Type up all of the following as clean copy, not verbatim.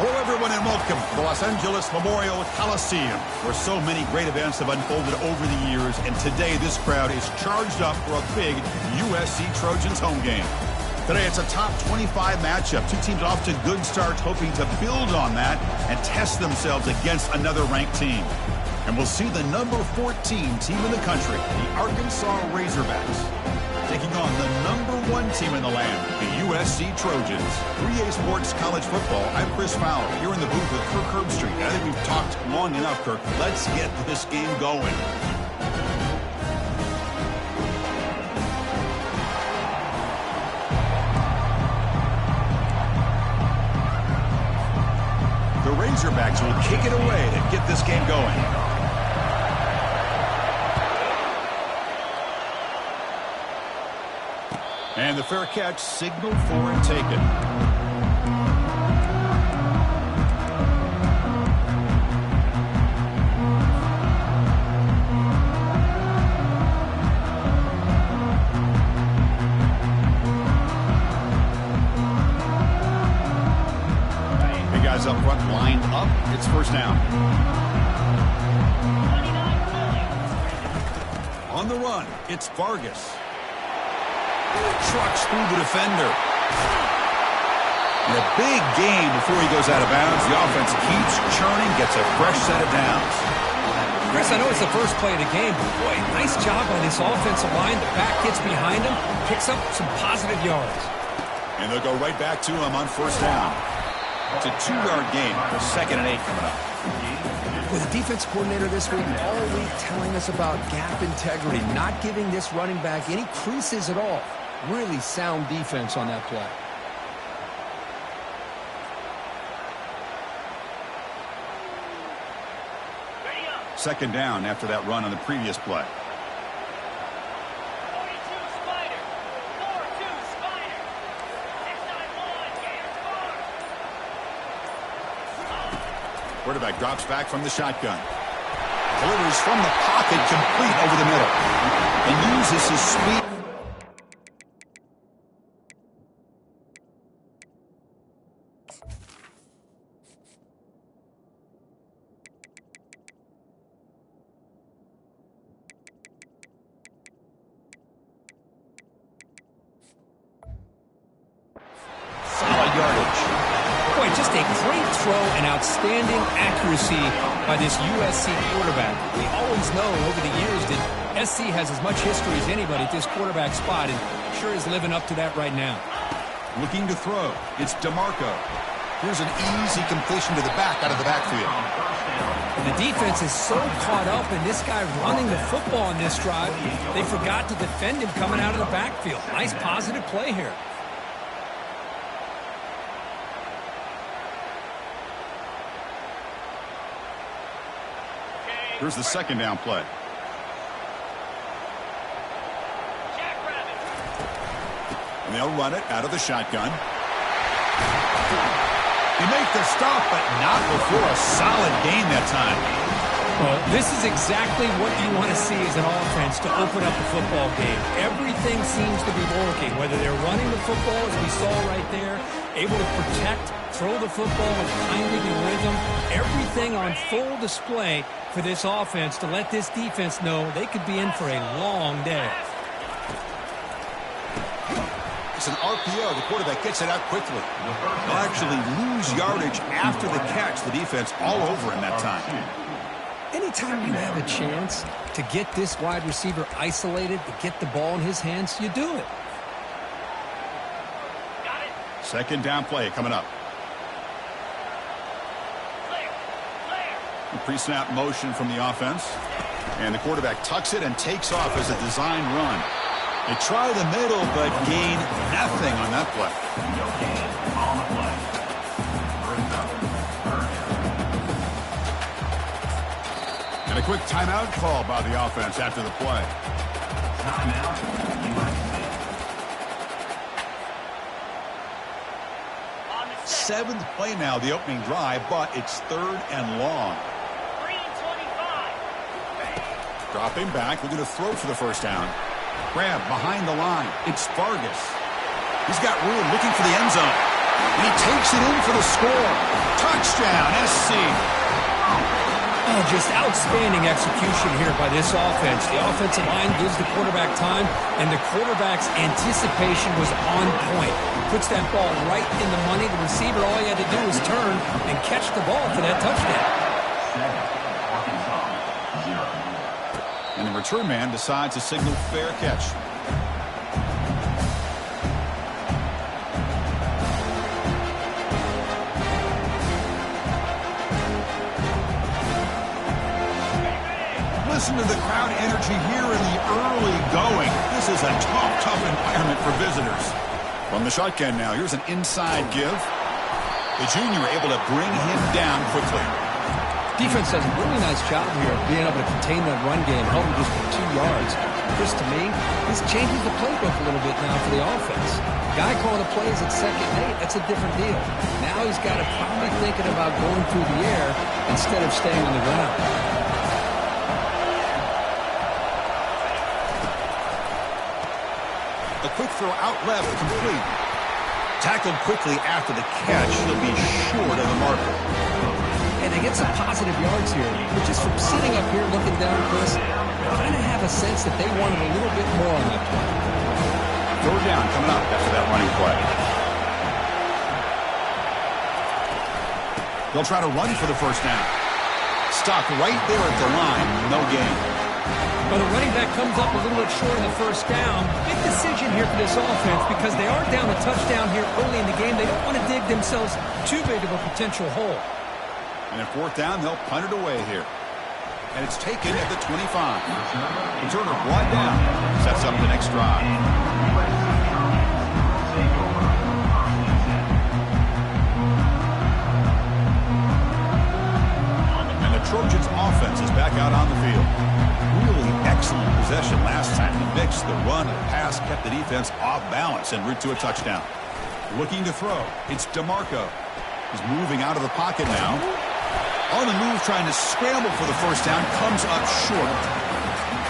Hello, everyone, and welcome to the Los Angeles Memorial Coliseum, where so many great events have unfolded over the years, and today this crowd is charged up for a big USC Trojans home game. Today it's a top 25 matchup. Two teams off to good starts, hoping to build on that and test themselves against another ranked team. And we'll see the number 14 team in the country, the Arkansas Razorbacks, taking on the number 1 team in the land, the USC Trojans. 3A Sports College Football, I'm Chris Fowler, here in the booth with Kirk Herbstreit. I think we've talked long enough, Kirk. Let's get this game going. The Razorbacks will kick it away to get this game going. And the fair catch signaled for and taken. Big guys up front lined up. It's first down. On the run, it's Vargas. Trucks through the defender. And a big gain before he goes out of bounds. The offense keeps churning, gets a fresh set of downs. Chris, I know it's the first play of the game, but boy, nice job on this offensive line. The back gets behind him, picks up some positive yards. And they'll go right back to him on first down. It's a 2-yard gain for 2nd and 8 coming up. With the defense coordinator this week all week telling us about gap integrity, not giving this running back any creases at all. Really sound defense on that play. Second down after that run on the previous play. Quarterback drops back from the shotgun. Delivers from the pocket, complete over the middle. And uses his speed. Solid yardage. Boy, just a great throw and outstanding accuracy by this USC quarterback. We always know over the years that SC has as much history as anybody at this quarterback spot, and sure is living up to that right now. Looking to throw. It's DeMarco. Here's an easy completion to the back out of the backfield. And the defense is so caught up in this guy running the football in this drive, they forgot to defend him coming out of the backfield. Nice positive play here. Here's the second down play. And they'll run it out of the shotgun. They make the stop, but not before a solid gain that time. Well, this is exactly what you want to see as an offense to open up a football game. Everything seems to be working, whether they're running the football, as we saw right there, able to protect, throw the football with timing and rhythm. Everything on full display for this offense to let this defense know they could be in for a long day. It's an RPO. The quarterback gets it out quickly. They'll actually lose yardage after the catch. The defense all over him that time. Anytime you have a chance to get this wide receiver isolated, to get the ball in his hands, you do it. Second down play coming up. Pre-snap motion from the offense. And the quarterback tucks it and takes off as a design run. They try the middle, but gain nothing on that play. And a quick timeout call by the offense after the play. Timeout, USC. Seventh play now, the opening drive, but it's 3rd and long. 3:25. Dropping back, looking to throw for the first down. Grab behind the line. It's Vargas. He's got room, looking for the end zone. And he takes it in for the score. Touchdown, SC. Oh, just outstanding execution here by this offense. The offensive line gives the quarterback time, and the quarterback's anticipation was on point. Puts that ball right in the money. The receiver, all he had to do was turn and catch the ball for that touchdown. And the return man decides to signal fair catch. Listen to the crowd energy here in the early going. This is a tough environment for visitors. From the shotgun now, here's an inside give. The junior able to bring him down quickly. Defense does a really nice job here of being able to contain that run game, held him just for 2 yards. Chris, to me, this changes the playbook a little bit now for the offense. Guy calling the plays at 2nd and 8, that's a different deal. Now he's got to probably thinking about going through the air instead of staying on the ground. A quick throw out left, complete. Tackled quickly after the catch. He'll be short of the marker. And they get some positive yards here. But just from sitting up here looking down, Chris, I kind of have a sense that they wanted a little bit more on that play. Third down coming up after that running play. They'll try to run for the first down. Stopped right there at the line. No gain. Well, the running back comes up a little bit short of the first down. Big decision here for this offense because they are down a touchdown here early in the game. They don't want to dig themselves too big of a potential hole. And at 4th down, they'll punt it away here. And it's taken at the 25. Returner brought down. Sets up the next drive. And the Trojans' offense is back out on the field. Really excellent possession last time. The mix, the run, the pass kept the defense off balance en route to a touchdown. Looking to throw. It's DeMarco. He's moving out of the pocket now. On the move, trying to scramble for the first down, comes up short.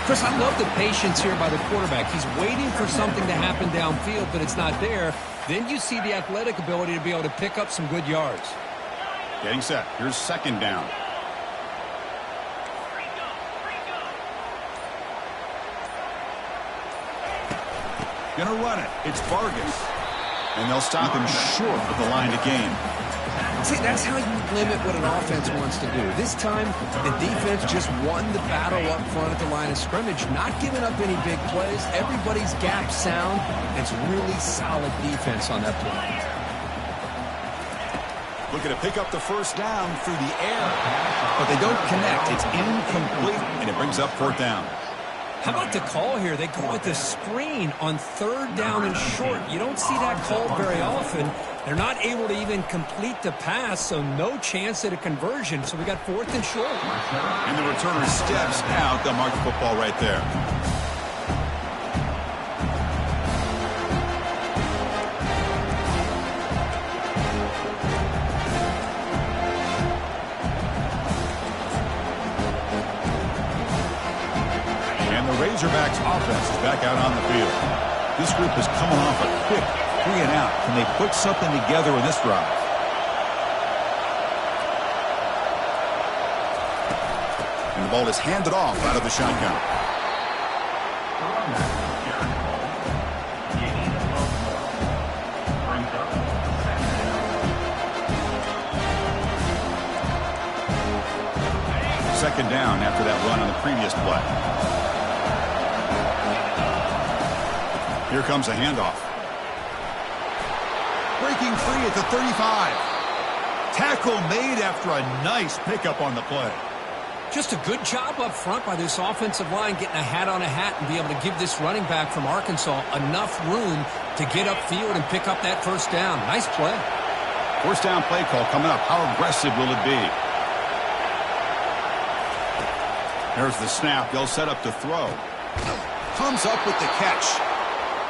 Chris, I love the patience here by the quarterback. He's waiting for something to happen downfield, but it's not there. Then you see the athletic ability to be able to pick up some good yards. Getting set. Here's 2nd down. Gonna run it. It's Vargas. And they'll stop him short of the line to gain. See, that's how you limit what an offense wants to do. This time, the defense just won the battle up front at the line of scrimmage, not giving up any big plays. Everybody's gap sound. It's really solid defense on that play. Looking to pick up the first down through the air. But they don't connect. It's incomplete, and it brings up 4th down. How about the call here? They go with the screen on 3rd down and short. You don't see that called very often. They're not able to even complete the pass, so no chance at a conversion. So we got 4th and short. And the returner steps out. They'll mark the football right there. And the Razorbacks offense is back out on the field. This group is coming off a quick 3-and-out. Can they put something together in this drive? And the ball is handed off out of the shotgun. Second down after that run on the previous play. Here comes a handoff. Breaking free at the 35. Tackle made after a nice pickup on the play. Just a good job up front by this offensive line, getting a hat on a hat and be able to give this running back from Arkansas enough room to get upfield and pick up that first down. Nice play. First down play call coming up. How aggressive will it be? There's the snap. They'll set up to throw. Comes up with the catch.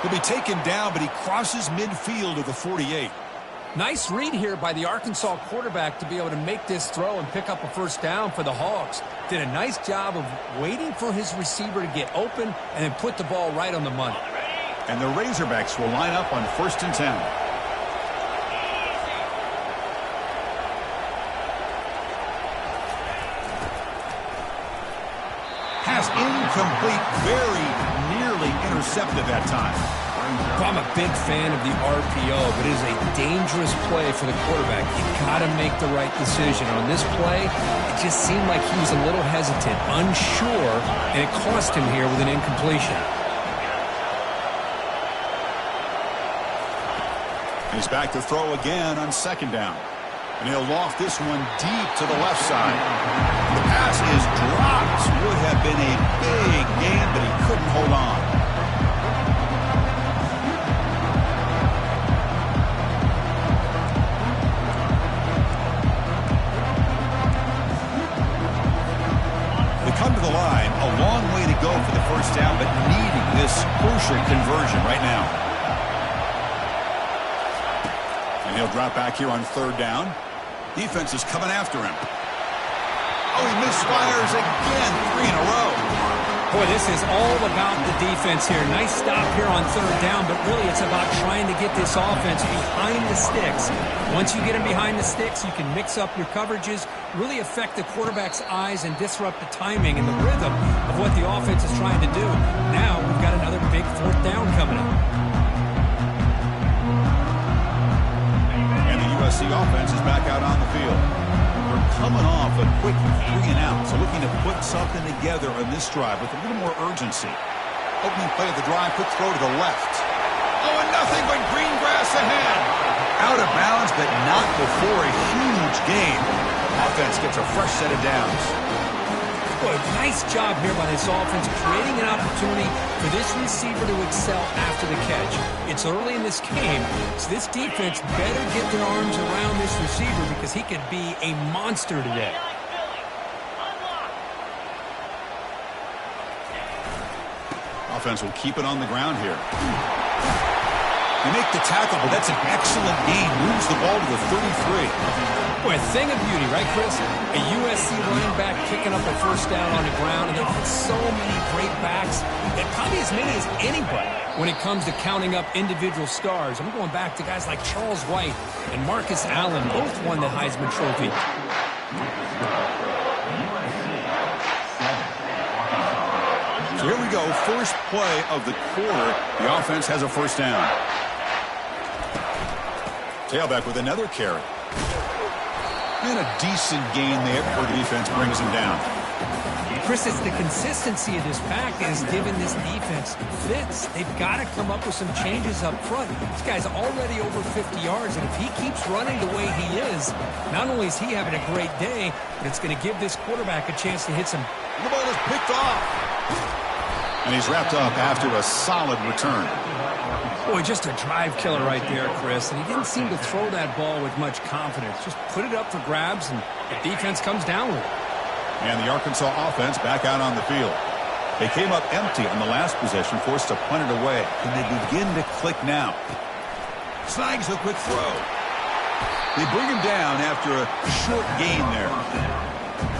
He'll be taken down, but he crosses midfield at the 48. Nice read here by the Arkansas quarterback to be able to make this throw and pick up a first down for the Hogs. Did a nice job of waiting for his receiver to get open and then put the ball right on the money. And the Razorbacks will line up on 1st and 10. Pass incomplete, very nearly intercepted that time. Well, I'm a big fan of the RPO, but it is a dangerous play for the quarterback. You got to make the right decision. On this play, it just seemed like he was a little hesitant, unsure, and it cost him here with an incompletion. He's back to throw again on second down. And he'll loft this one deep to the left side. The pass is dropped. Would have been a big gain, but he couldn't hold on. They come to the line. A long way to go for the first down, but needing this crucial conversion right now. And he'll drop back here on third down. Defense is coming after him. Oh, he misfires again. 3 in a row. Boy, this is all about the defense here. Nice stop here on third down, but really it's about trying to get this offense behind the sticks. Once you get them behind the sticks, you can mix up your coverages, really affect the quarterback's eyes and disrupt the timing and the rhythm of what the offense is trying to do. Now we've got another big fourth down coming up. USC offense is back out on the field. We're coming off a quick 3 and out, so looking to put something together on this drive with a little more urgency. Opening play of the drive, quick throw to the left. Oh, and nothing but green grass ahead. Out of bounds, but not before a huge gain. Offense gets a fresh set of downs. Boy, nice job here by this offense, creating an opportunity for this receiver to excel after the catch. It's early in this game, so this defense better get their arms around this receiver because he could be a monster today. Offense will keep it on the ground here. They make the tackle, but that's an excellent gain. Moves the ball to the 33. Boy, a thing of beauty, right, Chris? A USC running back picking up a first down on the ground, and they've got so many great backs, and probably as many as anybody when it comes to counting up individual stars. I'm going back to guys like Charles White and Marcus Allen, both won the Heisman Trophy. So here we go, first play of the quarter. The offense has a first down. Tailback with another carry. And a decent gain there before the defense brings him down. Chris, it's the consistency of this pack that has given this defense fits. They've got to come up with some changes up front. This guy's already over 50 yards, and if he keeps running the way he is, not only is he having a great day, but it's going to give this quarterback a chance to hit some. The ball is picked off. And he's wrapped up after a solid return. Boy, just a drive killer right there, Chris. And he didn't seem to throw that ball with much confidence. Just put it up for grabs, and the defense comes down with it. And the Arkansas offense back out on the field. They came up empty on the last possession, forced to punt it away. And they begin to click now. Snags a quick throw. They bring him down after a short gain there.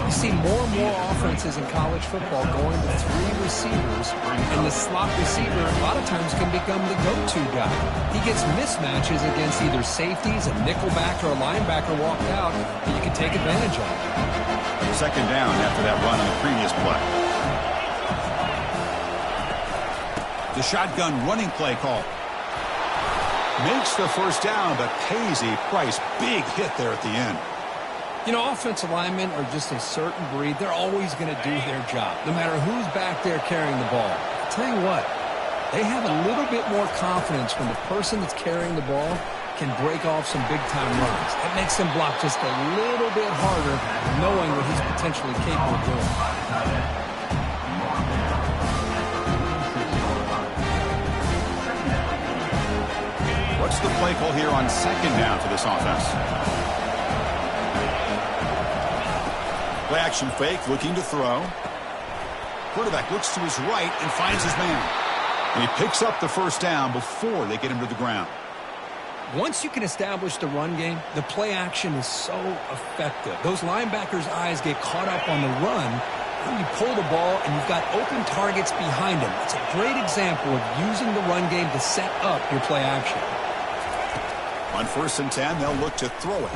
You see more and more offenses in college football going to 3 receivers, and the slot receiver a lot of times can become the go-to guy. He gets mismatches against either safeties, a nickelback, or a linebacker walked out that you can take advantage of. Second down after that run on the previous play. The shotgun running play call. Makes the first down, but pays a price. Big hit there at the end. You know, offensive linemen are just a certain breed. They're always going to do their job, no matter who's back there carrying the ball. I'll tell you what, they have a little bit more confidence when the person that's carrying the ball can break off some big-time runs. That makes them block just a little bit harder, knowing what he's potentially capable of doing. What's the play call here on second down for this offense? Play action fake, looking to throw. Quarterback looks to his right and finds his man. And he picks up the first down before they get him to the ground. Once you can establish the run game, the play action is so effective. Those linebackers' eyes get caught up on the run. When you pull the ball and you've got open targets behind him, it's a great example of using the run game to set up your play action. On 1st and 10, they'll look to throw it.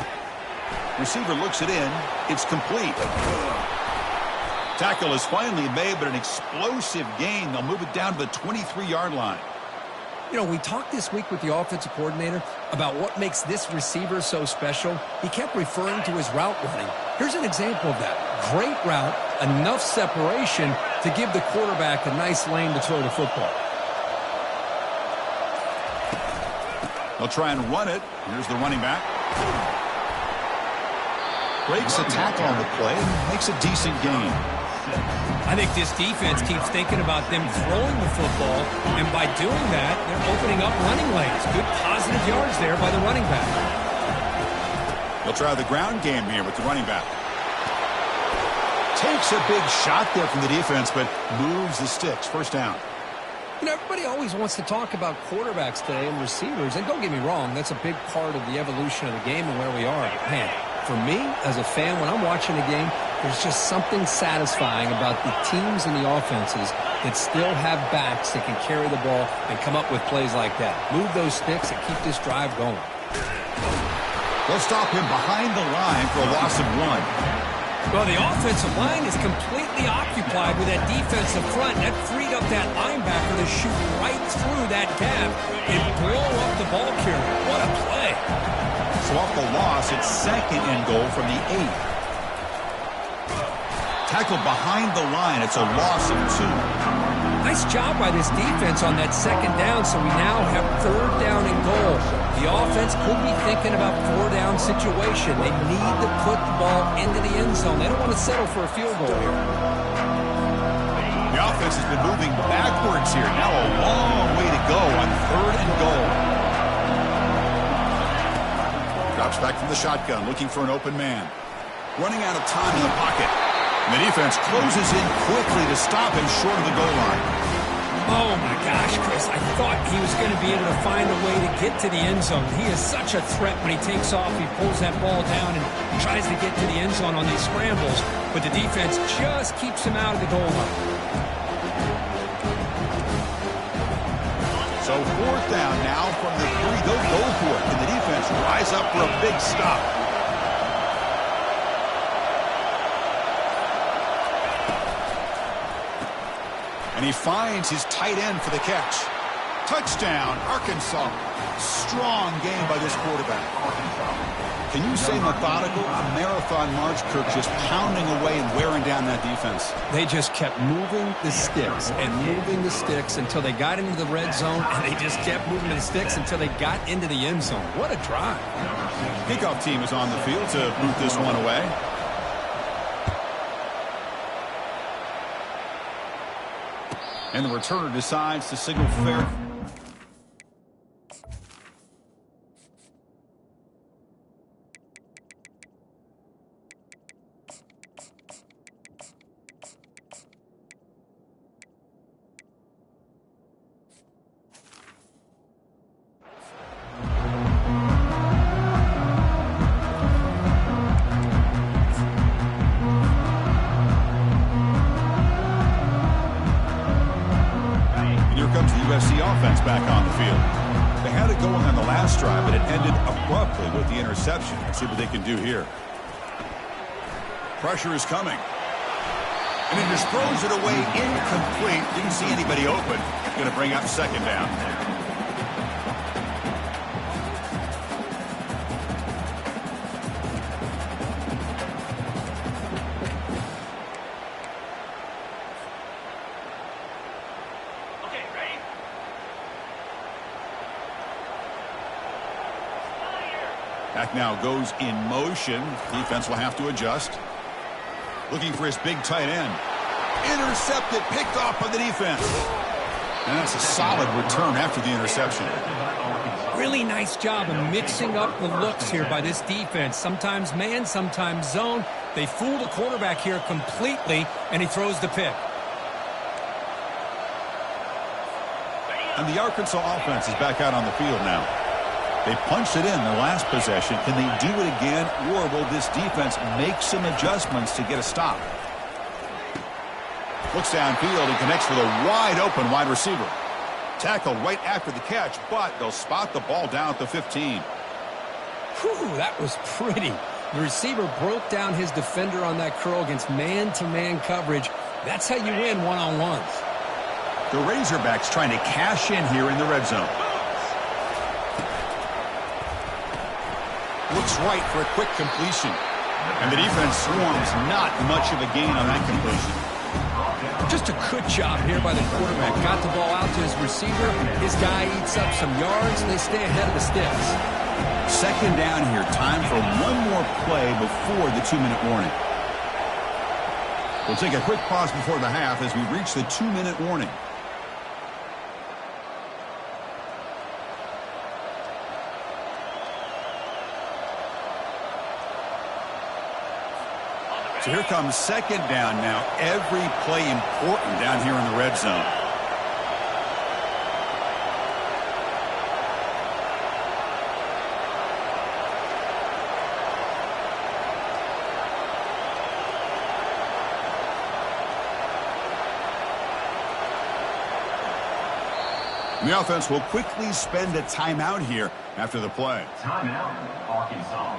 Receiver looks it in. It's complete. Tackle is finally made, but an explosive gain. They'll move it down to the 23-yard line. You know, we talked this week with the offensive coordinator about what makes this receiver so special. He kept referring to his route running. Here's an example of that. Great route, enough separation to give the quarterback a nice lane to throw the football. They'll try and run it. Here's the running back. Breaks a tackle on the play and makes a decent gain. I think this defense keeps thinking about them throwing the football, and by doing that, they're opening up running lanes. Good positive yards there by the running back. They'll try the ground game here with the running back. Takes a big shot there from the defense, but moves the sticks. First down. You know, everybody always wants to talk about quarterbacks today and receivers, and don't get me wrong, that's a big part of the evolution of the game and where we are. Man, for me, as a fan, when I'm watching a game, there's just something satisfying about the teams and the offenses that still have backs that can carry the ball and come up with plays like that. Move those sticks and keep this drive going. They'll stop him behind the line for a loss of 1. Well, the offensive line is completely occupied with that defensive front. That freed up that linebacker to shoot right through that gap and blow up the ball carrier. What a play. So off the loss, it's 2nd and goal from the 8. Tackled behind the line. It's a loss of 2. Nice job by this defense on that 2nd down, so we now have 3rd down and goal. The offense could be thinking about 4-down situation. They need to put the ball into the end zone. They don't want to settle for a field goal here. The offense has been moving backwards here. Now a long way to go on 3rd and goal. Drops back from the shotgun, looking for an open man. Running out of time in the pocket. And the defense closes in quickly to stop him short of the goal line. Oh, my gosh, Chris. I thought he was going to be able to find a way to get to the end zone. He is such a threat when he takes off. He pulls that ball down and tries to get to the end zone on these scrambles. But the defense just keeps him out of the goal line. So 4th down now from the 3. They'll go for it. Can the defense rise up for a big stop? And he finds his tight end for the catch. Touchdown, Arkansas. Strong game by this quarterback. Can you say methodical? A marathon march, Kirk, just pounding away and wearing down that defense. They just kept moving the sticks and moving the sticks until they got into the red zone, and they just kept moving the sticks until they got into the end zone. What a drive. Kickoff team is on the field to boot this one away. And the returner decides to signal fair. Comes the USC offense back on the field. They had it going on the last drive, but it ended abruptly with the interception. Let's see what they can do here. Pressure is coming. And he just throws it away incomplete. Didn't see anybody open. Going to bring up 2nd down. Back now goes in motion. Defense will have to adjust. Looking for his big tight end. Intercepted, picked off by the defense. And that's a solid return after the interception. Really nice job of mixing up the looks here by this defense. Sometimes man, sometimes zone. They fool the quarterback here completely, and he throws the pick. And the Arkansas offense is back out on the field now. They punched it in the last possession. Can they do it again, or will this defense make some adjustments to get a stop? Looks downfield and connects with a wide-open wide receiver. Tackled right after the catch, but they'll spot the ball down at the 15. Whew, that was pretty. The receiver broke down his defender on that curl against man-to-man coverage. That's how you win one-on-ones. The Razorbacks trying to cash in here in the red zone. Looks right for a quick completion. And the defense swarms, not much of a gain on that completion. Just a good job here by the quarterback. Got the ball out to his receiver. His guy eats up some yards. They stay ahead of the sticks. Second down here. Time for one more play before the 2-minute warning. We'll take a quick pause before the half as we reach the 2-minute warning. So here comes second down now. Every play important down here in the red zone. The offense will quickly spend a timeout here after the play. Timeout, Arkansas.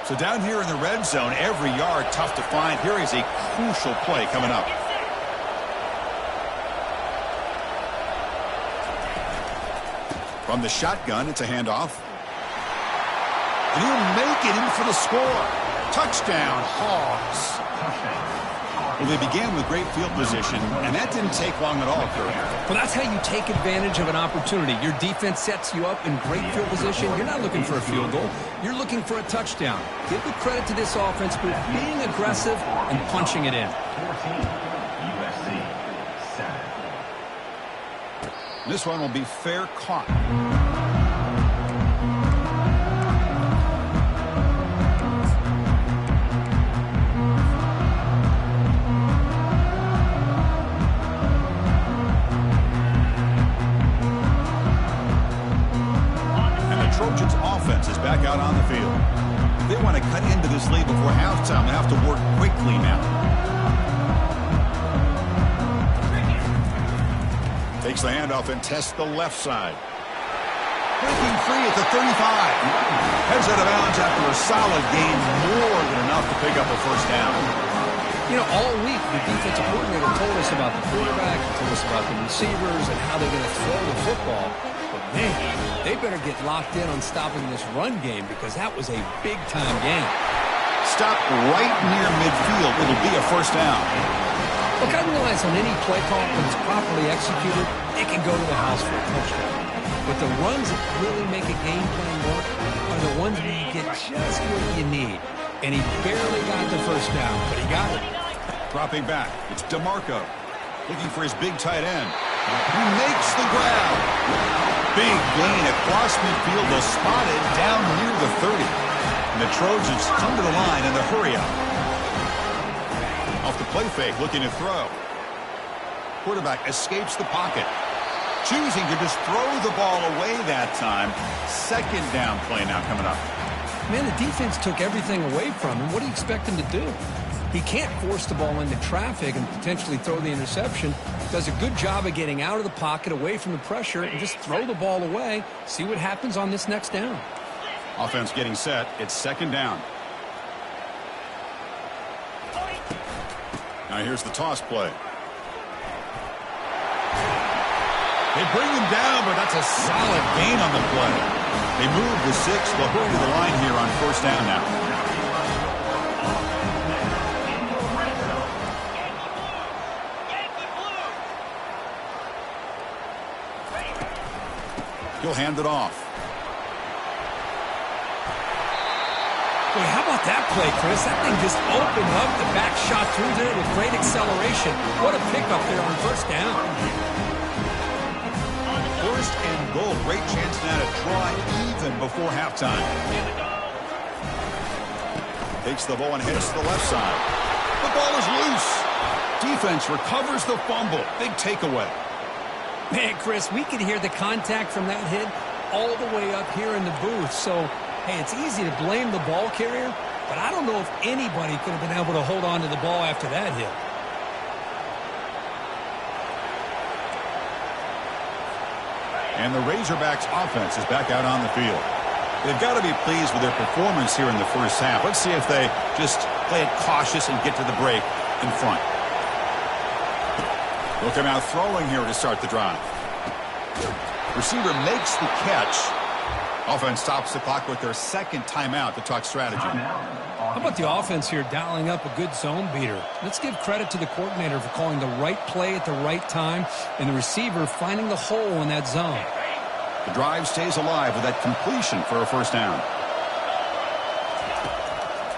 So down here in the red zone, every yard tough to find. Here is a crucial play coming up. From the shotgun, it's a handoff. And he'll make it in for the score. Touchdown, Hogs. Well, they began with great field position, and that didn't take long at all, Kurt. Well, that's how you take advantage of an opportunity. Your defense sets you up in great field position. You're not looking for a field goal. You're looking for a touchdown. Give the credit to this offense for being aggressive and punching it in. 14, USC 7. This one will be fair caught. Trojans offense is back out on the field. If they want to cut into this lead before halftime, they have to work quickly now. Takes the handoff and tests the left side. Breaking free at the 35. Heads out of bounds after a solid gain, more than enough to pick up a first down. You know, all week the defensive coordinator told us about the quarterback, he told us about the receivers and how they're going to throw the football. But man, they better get locked in on stopping this run game because that was a big-time game. Stop right near midfield. It'll be a first down. Look, I realize on any play call, when it's properly executed, it can go to the house for a touchdown. But the runs that really make a game plan work are the ones where you get just what you need. And he barely got the first down, but he got it. Dropping back, it's DeMarco. Looking for his big tight end. He makes the grab. Big gain across midfield. They'll spot it down near the 30. And the Trojans come to the line in the hurry up. Off the play fake, looking to throw. Quarterback escapes the pocket. Choosing to just throw the ball away that time. Second down play now coming up. Man, the defense took everything away from him. What do you expect him to do? He can't force the ball into traffic and potentially throw the interception. Does a good job of getting out of the pocket, away from the pressure, and just throw the ball away. See what happens on this next down. Offense getting set. It's second down. Now here's the toss play. They bring him down, but that's a solid gain on the play. They move the 6. They'll hurry to the line here on first down now. He'll hand it off. Boy, how about that play, Chris? That thing just opened up. The back shot through there with great acceleration. What a pickup there on first down. First and goal. Great chance now to draw even before halftime. Takes the ball and heads to the left side. The ball is loose. Defense recovers the fumble. Big takeaway. Man, Chris, we could hear the contact from that hit all the way up here in the booth. So, hey, it's easy to blame the ball carrier, but I don't know if anybody could have been able to hold on to the ball after that hit. And the Razorbacks offense is back out on the field. They've got to be pleased with their performance here in the first half. Let's see if they just play it cautious and get to the break in front. They'll come out throwing here to start the drive. Receiver makes the catch. Offense stops the clock with their second timeout to talk strategy. How about the offense here dialing up a good zone beater? Let's give credit to the coordinator for calling the right play at the right time and the receiver finding the hole in that zone. The drive stays alive with that completion for a first down.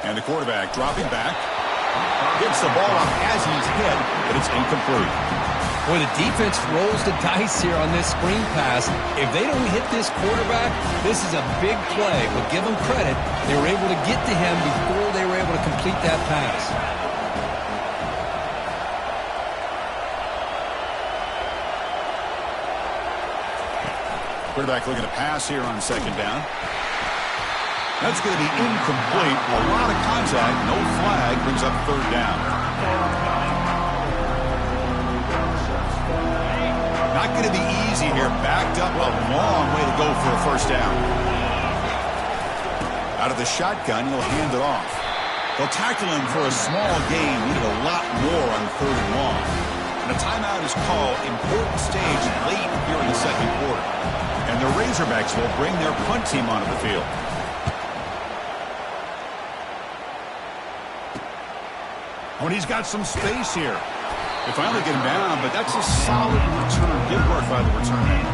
And the quarterback dropping back. Gets the ball up as he's hit, but it's incomplete. Boy, the defense rolls the dice here on this screen pass. If they don't hit this quarterback, this is a big play. But give them credit, they were able to get to him before they were able to complete that pass. Quarterback looking to pass here on second down. That's going to be incomplete. A lot of contact. No flag brings up third down. Not going to be easy here. Backed up a long way to go for a first down. Out of the shotgun, he'll hand it off. They'll tackle him for a small gain. Needed a lot more on third and long. And a timeout is called. Important stage late here in the second quarter. And the Razorbacks will bring their punt team onto the field. Oh, and he's got some space here. They finally get him down, but that's a solid return. Good work by the return man.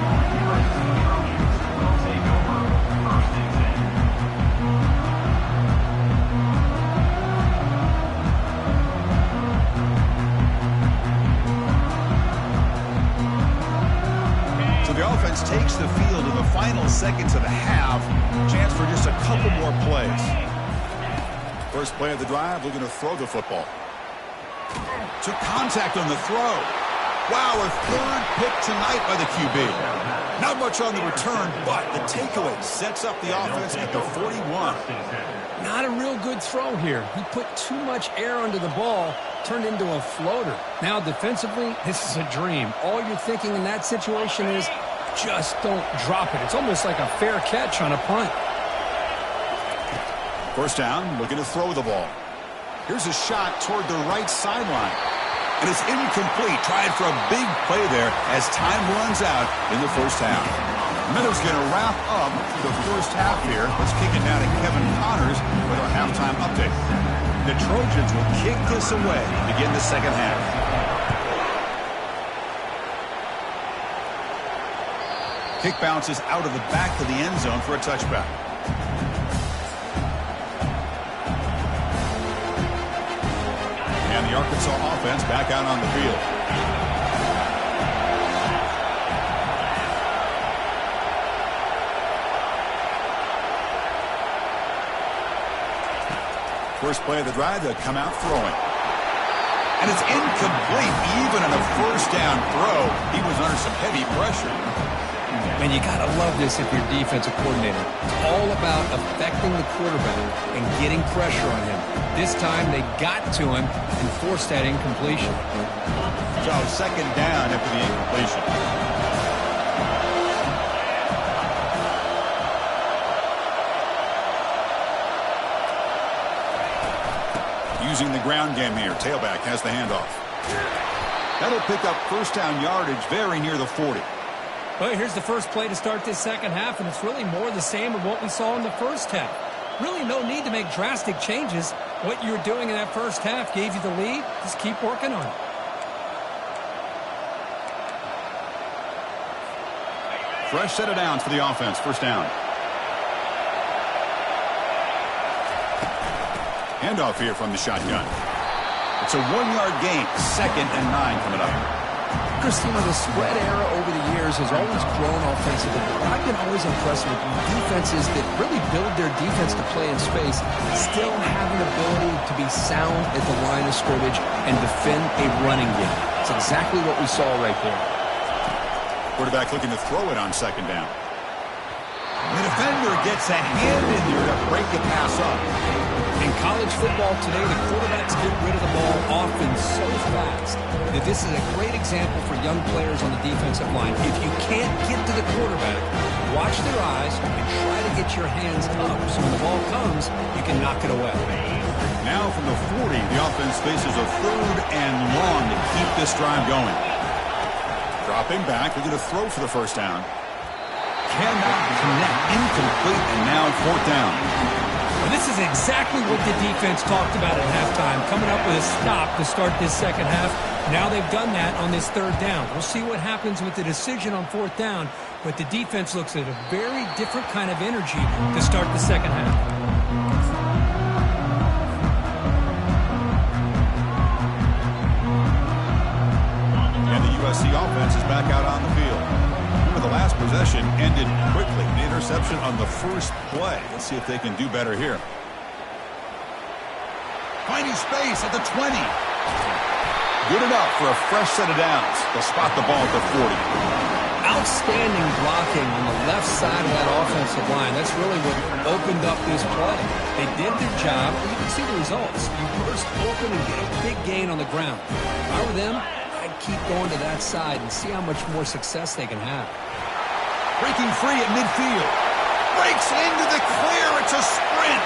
So the offense takes the field in the final seconds of the half. Chance for just a couple more plays. First play of the drive, looking to throw the football. Took contact on the throw. Wow, a third pick tonight by the QB. Not much on the return, but the takeaway sets up the offense at the 41. Not a real good throw here. He put too much air under the ball, turned into a floater. Now defensively, this is a dream. All you're thinking in that situation is just don't drop it. It's almost like a fair catch on a punt. First down, looking to throw the ball. Here's a shot toward the right sideline. And it's incomplete. Tried for a big play there as time runs out in the first half. Miller's going to wrap up the first half here. Let's kick it now to Kevin Connors with our halftime update. The Trojans will kick this away to begin the second half. Kick bounces out of the back of the end zone for a touchback. And the Arkansas offense back out on the field. First play of the drive, they'll come out throwing. And it's incomplete. Even on a first down throw, he was under some heavy pressure. Man, you got to love this if you're defensive coordinator. It's all about affecting the quarterback and getting pressure on him. This time they got to him and forced that incompletion. So second down after the incompletion. Using the ground game here. Tailback has the handoff. That'll pick up first down yardage very near the 40. Well, here's the first play to start this second half, and it's really more the same of what we saw in the first half. Really no need to make drastic changes. What you were doing in that first half gave you the lead. Just keep working on it. Fresh set of downs for the offense. First down. Handoff here from the shotgun. It's a 1-yard gain. 2nd and 9 coming up. Christina, the spread era over the years has always grown offensively, but I've been always impressed with defenses that really build their defense to play in space, still have an ability to be sound at the line of scrimmage and defend a running game. It's exactly what we saw right there. Quarterback looking to throw it on second down. The defender defender gets a hand in there to break the pass up. In college football today, the quarterbacks get rid of the ball often so fast that this is a great example for young players on the defensive line. If you can't get to the quarterback, watch their eyes and try to get your hands up so when the ball comes, you can knock it away. Now from the 40, the offense faces a 3rd and long to keep this drive going. Dropping back, they're going to throw for the first down. Cannot connect, incomplete, and now 4th down. Well, this is exactly what the defense talked about at halftime, coming up with a stop to start this second half. Now they've done that on this 3rd down. We'll see what happens with the decision on 4th down, but the defense looks at a very different kind of energy to start the second half. And the USC offense is back out on the field. Remember, the last possession ended quickly. The interception on the first play. Let's see if they can do better here. Finding space at the 20. Good enough for a fresh set of downs. They'll spot the ball at the 40. Outstanding blocking on the left side of that offensive line. That's really what opened up this play. They did their job. You can see the results. You burst open and get a big gain on the ground. If I were them, I'd keep going to that side and see how much more success they can have. Breaking free at midfield. Breaks into the clear. It's a sprint.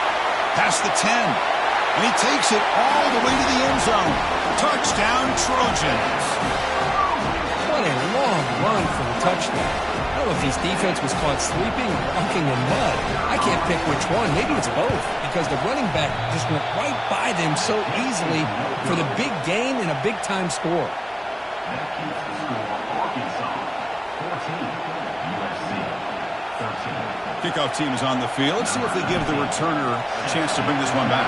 Past the 10. And he takes it all the way to the end zone. Touchdown, Trojans. What a long run for the touchdown. I don't know if this defense was caught sleeping or walking in mud. I can't pick which one. Maybe it's both, because the running back just went right by them so easily for the big gain and a big-time score. That keeps the score Arkansas 14, USC 13. Kickoff team is on the field. Let's see if they give the returner a chance to bring this one back.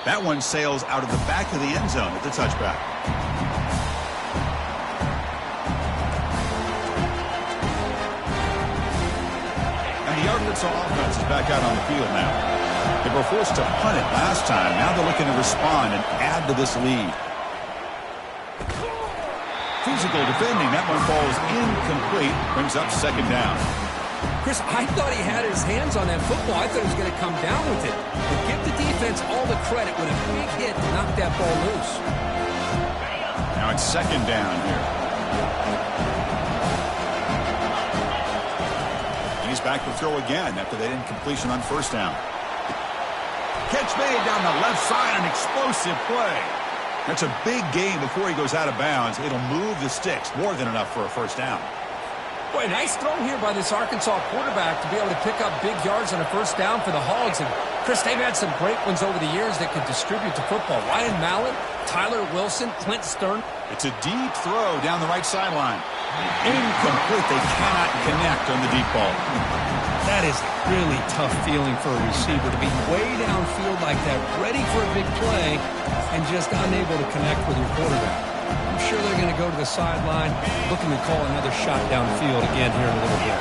That one sails out of the back of the end zone at the touchback. And the Arkansas offense is back out on the field now. They were forced to punt it last time. Now they're looking to respond and add to this lead. Physical defending. That one falls incomplete. Brings up 2nd down. Chris, I thought he had his hands on that football. I thought he was going to come down with it. But give the defense all the credit with a big hit to knock that ball loose. Now it's 2nd down here. He's back to throw again after that incompletion on 1st down. Catch made down the left side, an explosive play. That's a big gain before he goes out of bounds. It'll move the sticks, more than enough for a 1st down. Boy, nice throw here by this Arkansas quarterback to be able to pick up big yards on a 1st down for the Hogs. And, Chris, they've had some great ones over the years that could distribute the football. Ryan Mallett, Tyler Wilson, Clint Stern. It's a deep throw down the right sideline. Incomplete. They cannot connect on the deep ball. That is a really tough feeling for a receiver to be way downfield like that, ready for a big play, and just unable to connect with your quarterback. I'm sure they're going to go to the sideline, looking to call another shot downfield again here in a little bit.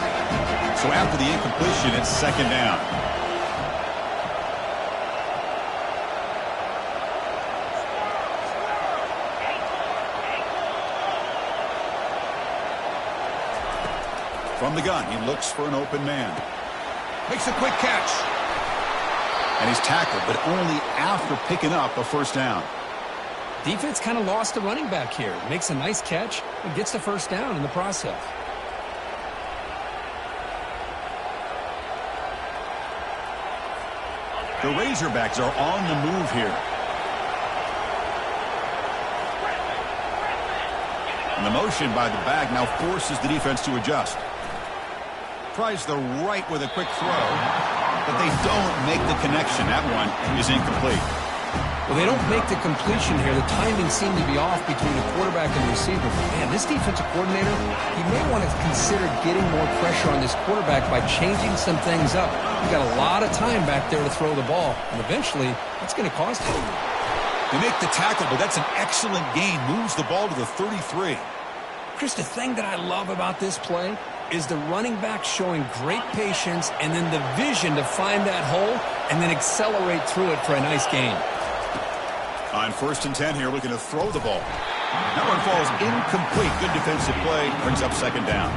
So after the incompletion, it's 2nd down. From the gun, he looks for an open man. Makes a quick catch. And he's tackled, but only after picking up a 1st down. Defense kind of lost the running back here. Makes a nice catch and gets the 1st down in the process. The Razorbacks are on the move here. And the motion by the back now forces the defense to adjust. Tries the right with a quick throw, but they don't make the connection. That one is incomplete. Well, they don't make the completion here. The timing seemed to be off between the quarterback and the receiver. Man, this defensive coordinator, he may want to consider getting more pressure on this quarterback by changing some things up. You've got a lot of time back there to throw the ball, and eventually it's going to cost him. They make the tackle, but that's an excellent gain. Moves the ball to the 33. Chris, the thing that I love about this play is the running back showing great patience and then the vision to find that hole and then accelerate through it for a nice gain. On On 1st and 10 here, looking to throw the ball. That one falls incomplete. Good defensive play. Brings up 2nd down.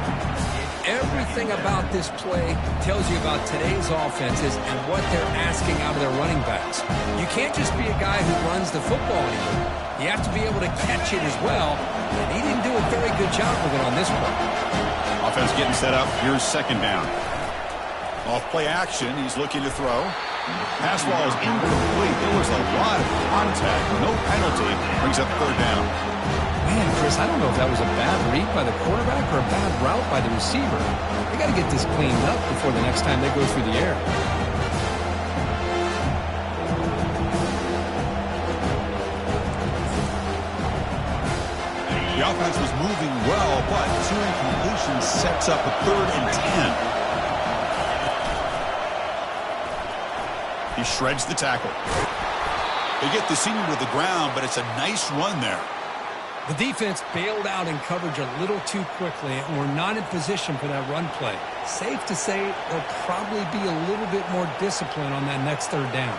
Everything about this play tells you about today's offenses and what they're asking out of their running backs. You can't just be a guy who runs the football anymore. You have to be able to catch it as well, and he didn't do a very good job with it on this play. Offense getting set up. Here's 2nd down. Off play action, he's looking to throw. Pass ball is incomplete. There was a lot of contact. No penalty. Brings up 3rd down. Man, Chris, I don't know if that was a bad read by the quarterback or a bad route by the receiver. They got to get this cleaned up before the next time they go through the air. The offense was moving well, but 2 incompletions sets up a 3rd and 10. He shreds the tackle. They get the senior to the ground, but it's a nice run there. The defense bailed out in coverage a little too quickly and were not in position for that run play. Safe to say they'll probably be a little bit more disciplined on that next 3rd down.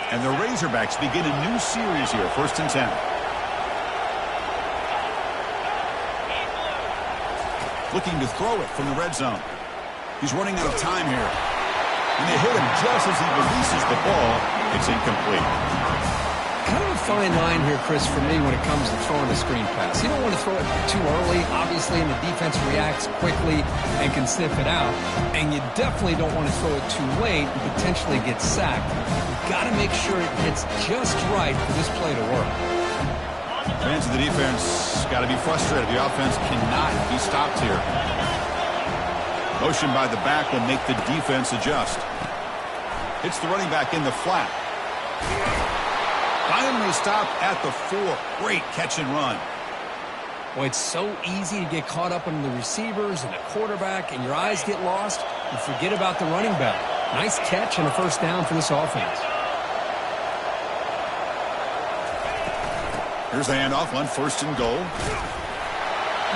And the Razorbacks begin a new series here, 1st and 10. Looking to throw it from the red zone. He's running out of time here. And they hit him just as he releases the ball. It's incomplete. Kind of a fine line here, Chris, for me when it comes to throwing a screen pass. You don't want to throw it too early, obviously, and the defense reacts quickly and can sniff it out. And you definitely don't want to throw it too late and potentially get sacked. You've got to make sure it hits just right for this play to work. Fans of the defense got to be frustrated. The offense cannot be stopped here. Motion by the back will make the defense adjust. Hits the running back in the flat. Finally stopped at the 4. Great catch and run. Boy, it's so easy to get caught up in the receivers and the quarterback, and your eyes get lost. You forget about the running back. Nice catch and a 1st down for this offense. Here's the handoff on 1st and goal.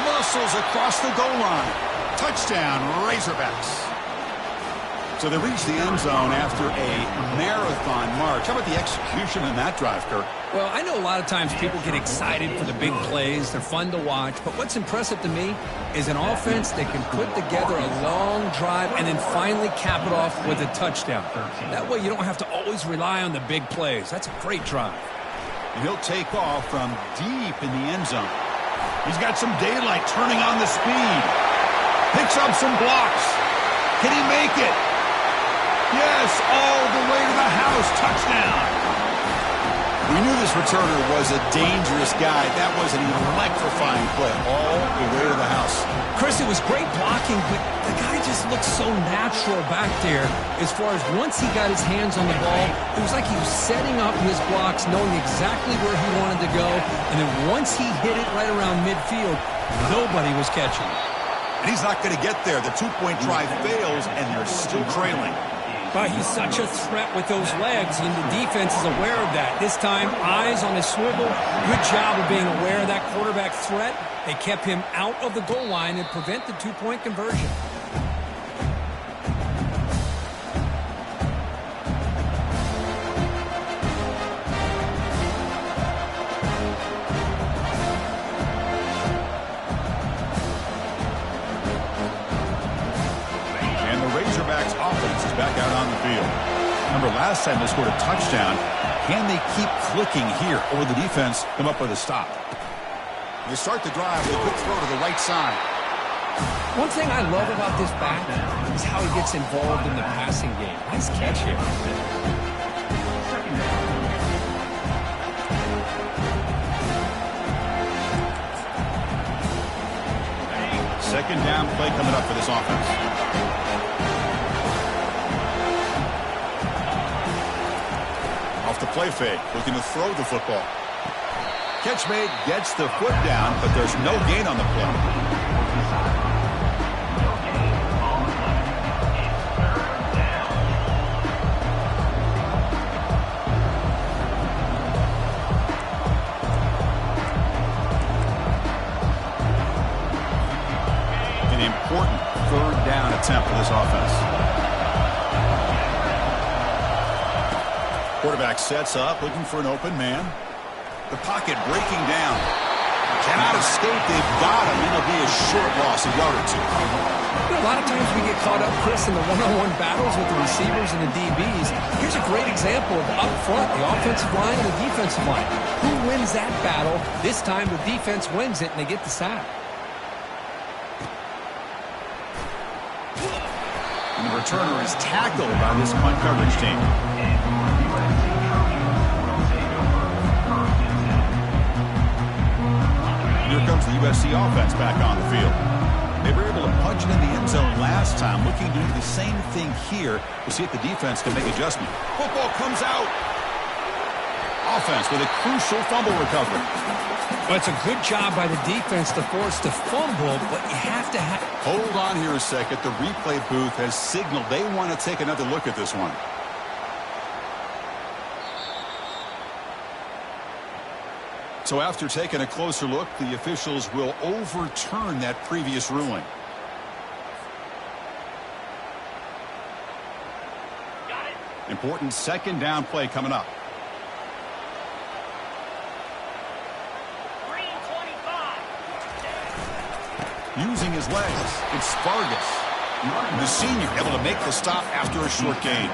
Muscles across the goal line. Touchdown, Razorbacks. So they reach the end zone after a marathon march. How about the execution in that drive, Kirk? Well, I know a lot of times people get excited for the big plays. They're fun to watch. But what's impressive to me is an offense that can put together a long drive and then finally cap it off with a touchdown. That way you don't have to always rely on the big plays. That's a great drive. And he'll take off from deep in the end zone. He's got some daylight turning on the speed. Picks up some blocks. Can he make it? Yes, all the way to the house. Touchdown. We knew this returner was a dangerous guy. That was an electrifying play all the way to the house. Chris, it was great blocking, but the guy just looked so natural back there as far as once he got his hands on the ball, it was like he was setting up his blocks, knowing exactly where he wanted to go, and then once he hit it right around midfield, nobody was catching it. And he's not going to get there. The 2-point try fails, and they're still trailing. But he's such a threat with those legs, and the defense is aware of that. This time, eyes on his swivel. Good job of being aware of that quarterback threat. They kept him out of the goal line and prevent the 2-point conversion. Back out on the field. Remember, last time they scored a touchdown. Can they keep clicking here, or will the defense come up with a stop? They start the drive with a good throw to the right side. One thing I love about this back is how he gets involved in the passing game. Nice catch here. Second down play coming up for this offense. Off the play fake, looking to throw the football. Catch made, gets the foot down, but there's no gain on the play. An important 3rd down attempt for this offense. Quarterback sets up, looking for an open man. The pocket breaking down. Cannot escape. They've got him. It'll be a short loss, a yard or two. You know, a lot of times we get caught up, Chris, in the one-on-one battles with the receivers and the DBs. Here's a great example of up front, the offensive line and the defensive line. Who wins that battle? This time the defense wins it, and they get the sack. And the returner is tackled by this punt coverage team. Here comes the USC offense back on the field. They were able to punch it in the end zone last time, looking to do the same thing here. We'll see if the defense can make adjustment. Football comes out. Offense with a crucial fumble recovery. Well, it's a good job by the defense to force the fumble, but you have to have... Hold on here a second. The replay booth has signaled they want to take another look at this one. So after taking a closer look, the officials will overturn that previous ruling. Important second down play coming up. Using his legs, it's Vargas. The senior able to make the stop after a short gain.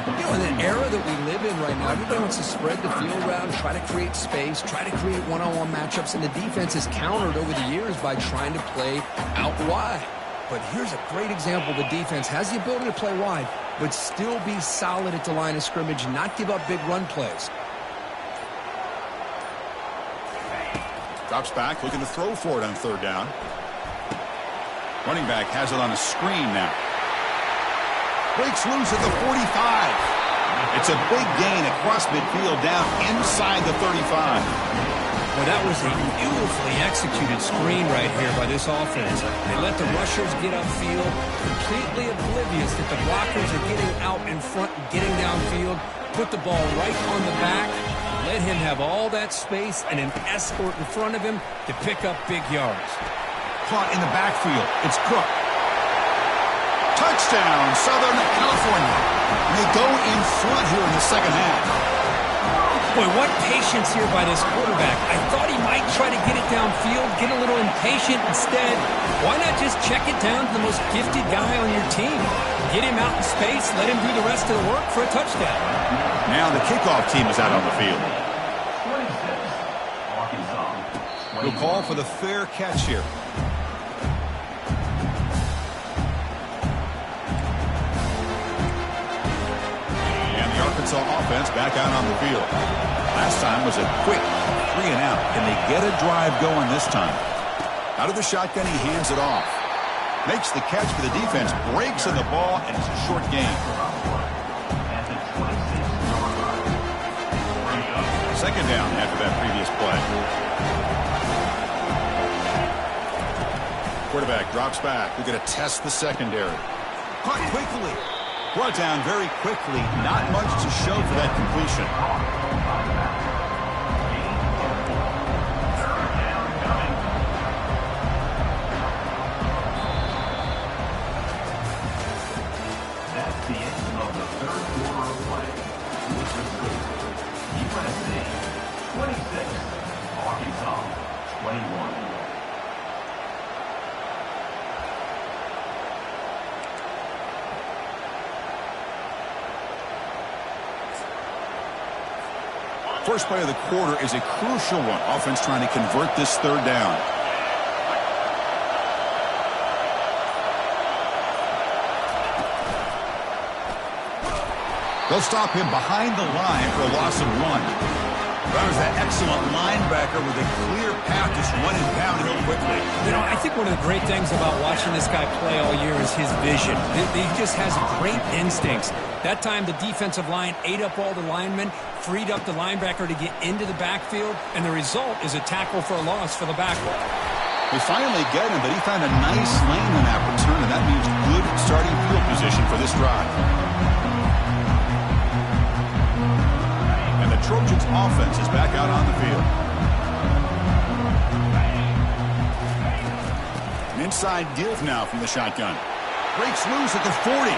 You know, in the era that we live in right now, everybody wants to spread the field around, try to create space, try to create one-on-one matchups, and the defense is countered over the years by trying to play out wide. But here's a great example. The defense has the ability to play wide, but still be solid at the line of scrimmage and not give up big run plays. Drops back, looking to throw for it on third down. Running back has it on a screen now. Breaks loose at the 45. It's a big gain across midfield down inside the 35. Well, that was a beautifully executed screen right here by this offense. They let the rushers get upfield, completely oblivious that the blockers are getting out in front and getting downfield. Put the ball right on the back, let him have all that space and an escort in front of him to pick up big yards. Caught in the backfield. It's Cook. Touchdown, Southern California. And they go in front here in the second half. Boy, what patience here by this quarterback. I thought he might try to get it downfield, get a little impatient. Instead, why not just check it down to the most gifted guy on your team? Get him out in space, let him do the rest of the work for a touchdown. Now the kickoff team is out on the field. We'll call for the fair catch here. Arkansas offense back out on the field. Last time was a quick 3 and out. Can they get a drive going this time? Out of the shotgun, he hands it off. Makes the catch for the defense. Breaks in the ball, and it's a short gain. Second down after that previous play. Quarterback drops back. We're going to test the secondary. Caught quickly. Brought down very quickly. Not much to show for that completion. That's the end of the third quarter of play. With the score, USC 26, Arkansas 21. First play of the quarter is a crucial one. Offense trying to convert this third down. They'll stop him behind the line for a loss of 1. That was that excellent linebacker with a clear path just running downhill quickly. You know, I think one of the great things about watching this guy play all year is his vision. He just has great instincts. That time, the defensive line ate up all the linemen, freed up the linebacker to get into the backfield, and the result is a tackle for a loss for the backup. They finally get him, but he found a nice lane on that return, and that means good starting field position for this drive. And the Trojans' offense is back out on the field. An inside give now from the shotgun. Breaks loose at the 40.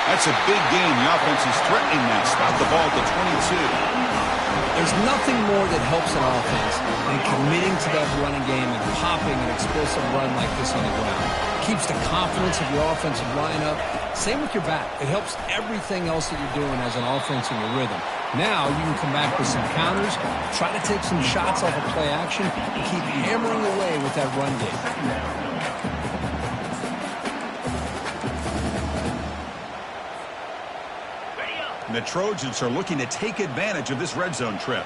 That's a big gain. The offense is threatening that. Stop the ball at the 22. There's nothing more that helps an offense than committing to that running game and popping an explosive run like this on the ground. Keeps the confidence of your offensive line up. Same with your back. It helps everything else that you're doing as an offense in your rhythm. Now you can come back with some counters, try to take some shots off of play action, and keep hammering away with that run game. And the Trojans are looking to take advantage of this red zone trip.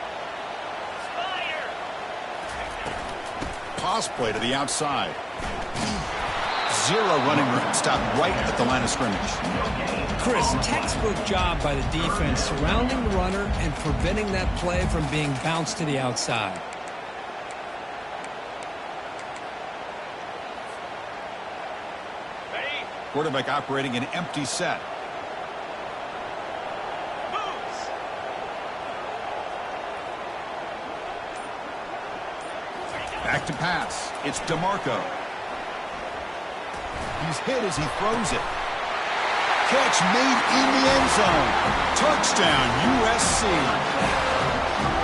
Toss play to the outside. Zero running room. Stopped right at the line of scrimmage. Chris, textbook job by the defense surrounding the runner and preventing that play from being bounced to the outside. Quarterback operating an empty set. Back to pass. It's DeMarco. He's hit as he throws it. Catch made in the end zone. Touchdown, USC.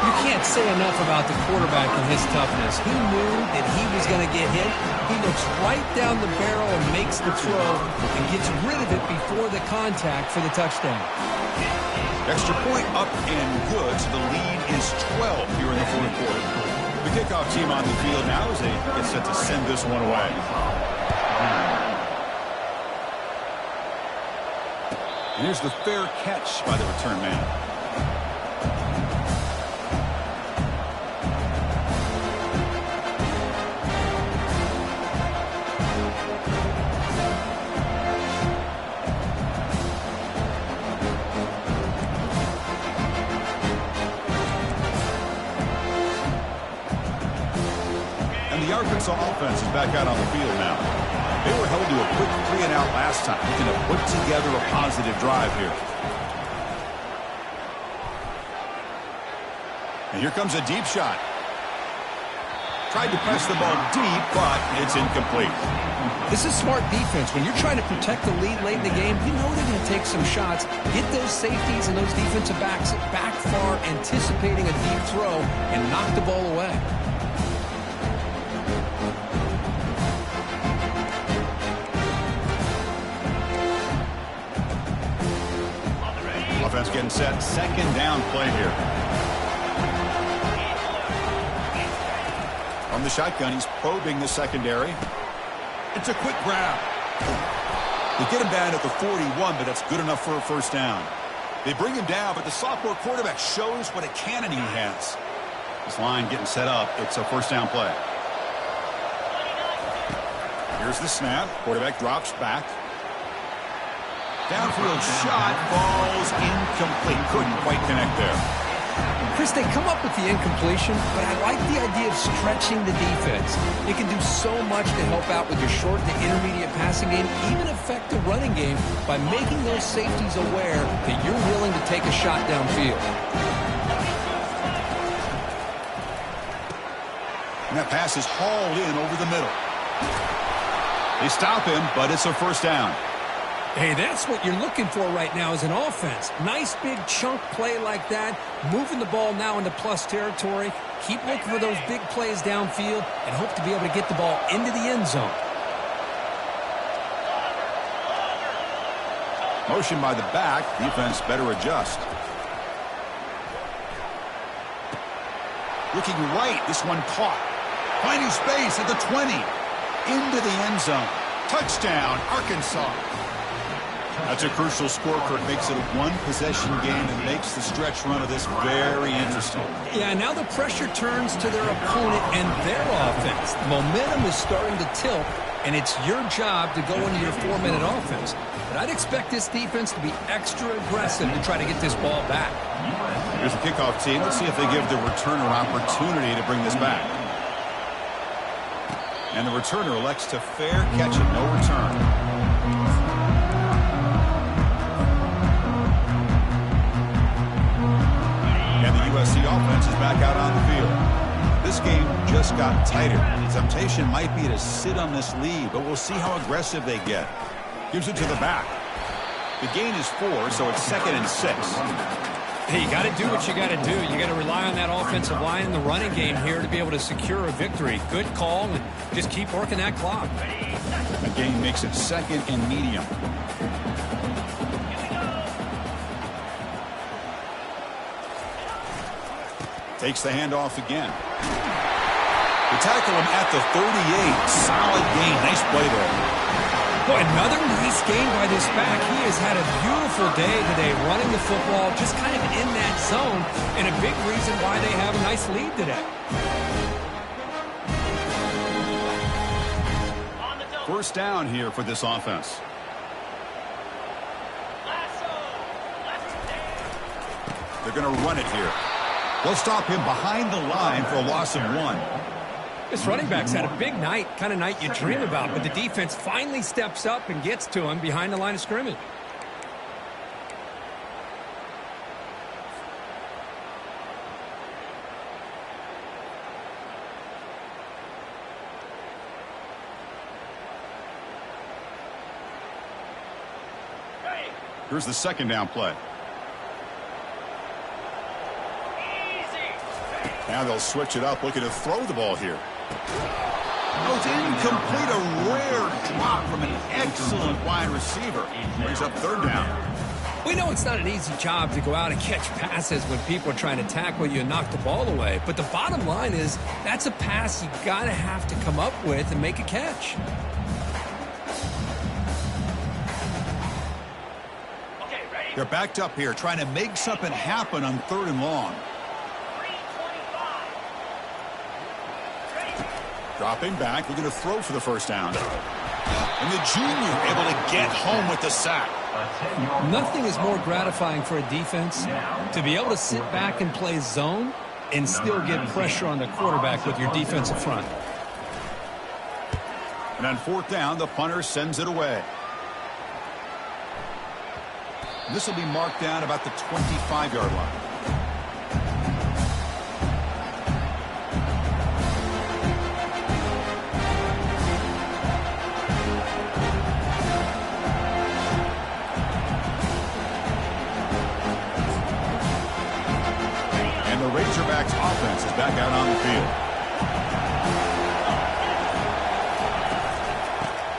You can't say enough about the quarterback and his toughness. He knew that he was going to get hit. He looks right down the barrel and makes the throw and gets rid of it before the contact for the touchdown. Extra point up and good, so the lead is 12 here in the fourth quarter. The kickoff team on the field now as they get set to send this one away. And here's the fair catch by the return man. The Arkansas offense is back out on the field now. They were held to a quick 3-and-out last time. Looking to put together a positive drive here. And here comes a deep shot. Tried to press the ball deep, but it's incomplete. This is smart defense. When you're trying to protect the lead late in the game, you know they're going to take some shots, get those safeties and those defensive backs back far, anticipating a deep throw, and knock the ball away. Offense getting set. Second down play here. From the shotgun, he's probing the secondary. It's a quick grab. They get him down at the 41, but that's good enough for a first down. They bring him down, but the sophomore quarterback shows what a cannon he has. This line getting set up. It's a first down play. Here's the snap. Quarterback drops back. Downfield shot falls incomplete. Couldn't quite connect there. Chris, they come up with the incompletion, but I like the idea of stretching the defense. It can do so much to help out with your short to intermediate passing game, even affect the running game by making those safeties aware that you're willing to take a shot downfield. And that pass is hauled in over the middle. They stop him, but it's a first down. Hey, that's what you're looking for right now as an offense. Nice big chunk play like that, moving the ball now into plus territory. Keep looking for those big plays downfield and hope to be able to get the ball into the end zone. Motion by the back. Defense better adjust. Looking right. This one caught. Finding space at the 20. Into the end zone. Touchdown, Arkansas. That's a crucial score, Kurt. Makes it a one-possession game and makes the stretch run of this very interesting. Yeah, now the pressure turns to their opponent and their offense. Momentum is starting to tilt, and it's your job to go into your 4-minute offense. But I'd expect this defense to be extra aggressive to try to get this ball back. Here's the kickoff team. Let's see if they give the returner an opportunity to bring this back. And the returner elects to fair catch it. No return. USC offense is back out on the field. This game just got tighter. The temptation might be to sit on this lead, but we'll see how aggressive they get. Gives it to the back. The gain is 4, so it's 2nd and 6. Hey, you got to do what you got to do. You got to rely on that offensive line in the running game here to be able to secure a victory. Good call, and just keep working that clock. The gain makes it 2nd and medium. Takes the handoff again. They tackle him at the 38. Solid gain. Nice play there. Boy, another nice gain by this back. He has had a beautiful day today running the football, just kind of in that zone, and a big reason why they have a nice lead today. First down here for this offense. They're going to run it here. They'll stop him behind the line for a loss of 1. This running back's had a big night, kind of night you dream about, but the defense finally steps up and gets to him behind the line of scrimmage. Here's the 2nd down play. Now they'll switch it up, looking to throw the ball here. Goes incomplete, a rare drop from an excellent wide receiver. Brings up 3rd down. We know it's not an easy job to go out and catch passes when people are trying to tackle you and knock the ball away. But the bottom line is that's a pass you got to have to come up with and make a catch. They're backed up here, trying to make something happen on 3rd and long. Dropping back, we're going to throw for the 1st down. And the junior able to get home with the sack. Nothing is more gratifying for a defense to be able to sit back and play zone and still get pressure on the quarterback with your defensive front. And on 4th down, the punter sends it away. This will be marked down about the 25-yard line. And the Razorbacks offense is back out on the field.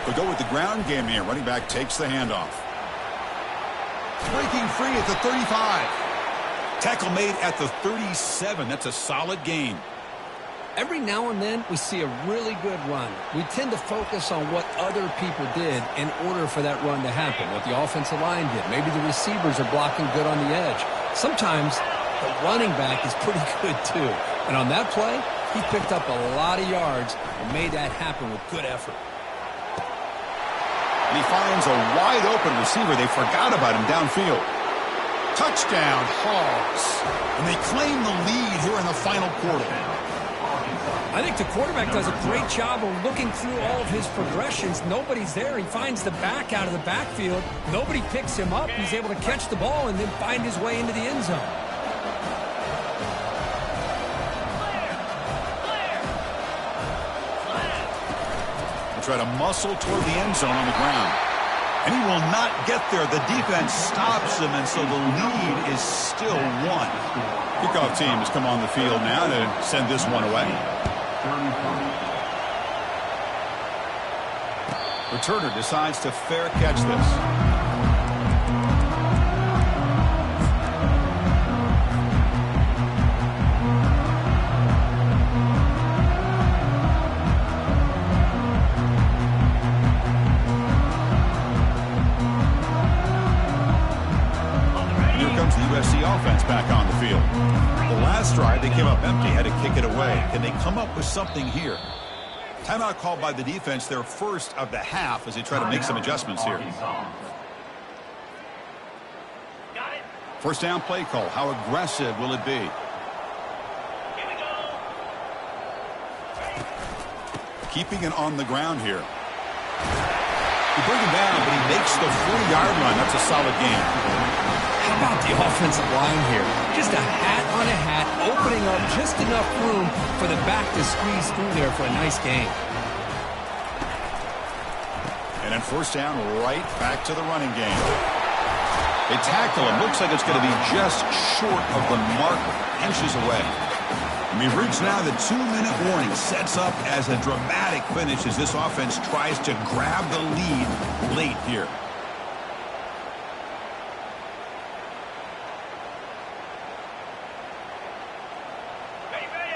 They'll go with the ground game here. Running back takes the handoff. Breaking free at the 35. Tackle made at the 37. That's a solid gain. Every now and then we see a really good run. We tend to focus on what other people did in order for that run to happen, what the offensive line did. Maybe the receivers are blocking good on the edge. Sometimes the running back is pretty good too. And on that play, he picked up a lot of yards and made that happen with good effort. And he finds a wide-open receiver. They forgot about him downfield. Touchdown, Hogs. And they claim the lead here in the final quarter. I think the quarterback does a great job of looking through all of his progressions. Nobody's there. He finds the back out of the backfield. Nobody picks him up. He's able to catch the ball and then find his way into the end zone. Try to muscle toward the end zone on the ground. And he will not get there. The defense stops him, and so the lead is still 1. Kickoff team has come on the field now to send this one away. Returner decides to fair catch this. USC offense back on the field. The last drive, they came up empty, had to kick it away. Can they come up with something here? Timeout called by the defense, their first of the half, as they try to make some adjustments here. First down play call. How aggressive will it be? Keeping it on the ground here. They bring him down, but he makes the 40-yard line. That's a solid game. How about the offensive line here? Just a hat on a hat, opening up just enough room for the back to squeeze through there for a nice gain. And then first down, right back to the running game. They tackle him. Looks like it's going to be just short of the marker, inches away. We've reached now the 2-minute warning. Sets up as a dramatic finish as this offense tries to grab the lead late here.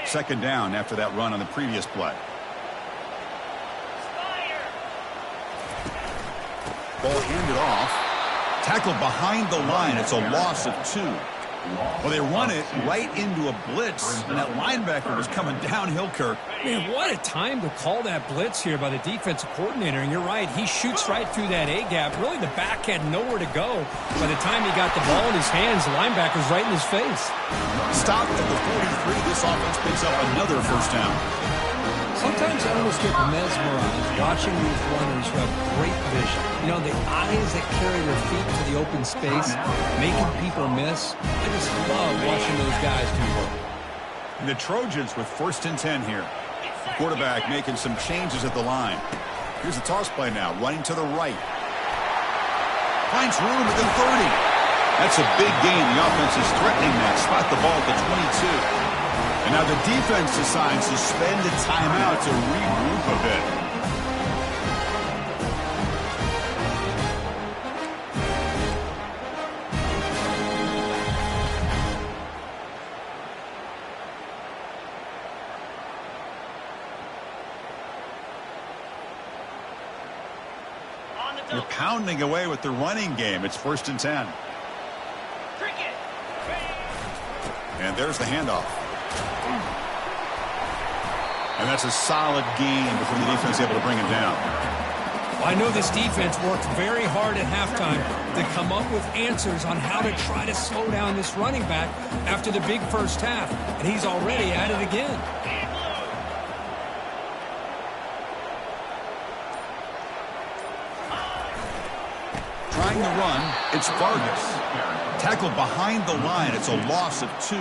Second down after that run on the previous play. Ball handed off. Tackled behind the line. It's a loss of 2. Well, they run it right into a blitz, and that linebacker was coming downhill, Kirk. Man, what a time to call that blitz here by the defensive coordinator. And you're right, he shoots right through that A-gap. Really, the back had nowhere to go. By the time he got the ball in his hands, the linebacker's right in his face. Stopped at the 43. This offense picks up another first down. Sometimes I almost get mesmerized watching these runners who have great vision. You know, the eyes that carry their feet to the open space, making people miss. I just love watching those guys do work. And the Trojans with 1st and 10 here. Quarterback making some changes at the line. Here's the toss play now, running to the right. Finds room at the 30. That's a big gain. The offense is threatening that. Spot the ball at the 22. And now the defense decides to spend a timeout to regroup a bit. They're pounding away with the running game. It's 1st and 10. And there's the handoff. And that's a solid gain before the defense is able to bring him down. Well, I know this defense worked very hard at halftime to come up with answers on how to try to slow down this running back after the big first half. And he's already at it again. Trying to run, it's Vargas. Tackled behind the line. It's a loss of 2.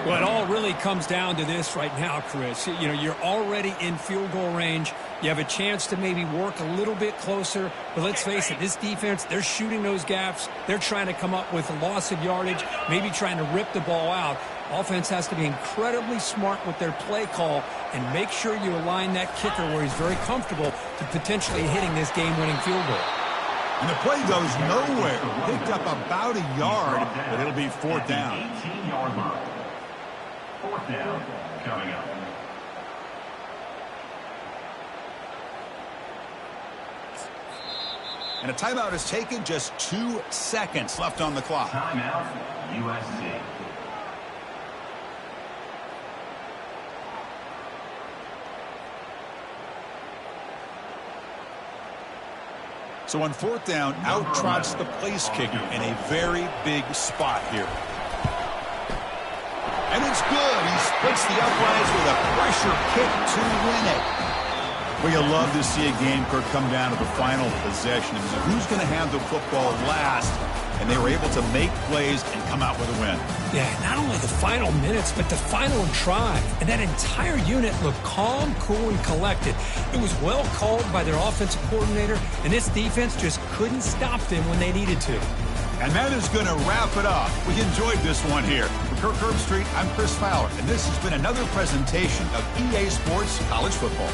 Well, it all really comes down to this right now, Chris. You know, you're already in field goal range. You have a chance to maybe work a little bit closer. But let's face it, this defense, they're shooting those gaps. They're trying to come up with a loss of yardage, maybe trying to rip the ball out. Offense has to be incredibly smart with their play call and make sure you align that kicker where he's very comfortable to potentially hitting this game-winning field goal. And the play goes nowhere. Picked up about a yard, but it'll be 4th down. 18-yard line. 4th down coming up. And a timeout is taken. Just 2 seconds left on the clock. Timeout, USC. So on 4th down, out trots the place kicker in a very big spot here. And it's good. He splits the uprights with a pressure kick to win it. Well, you love to see a game, Kirk, come down to the final possession. Who's going to have the football last? And they were able to make plays and come out with a win. Yeah, not only the final minutes, but the final drive. And that entire unit looked calm, cool, and collected. It was well called by their offensive coordinator, and this defense just couldn't stop them when they needed to. And that is going to wrap it up. We enjoyed this one here. For Kirk Herbstreit, I'm Chris Fowler, and this has been another presentation of EA Sports College Football.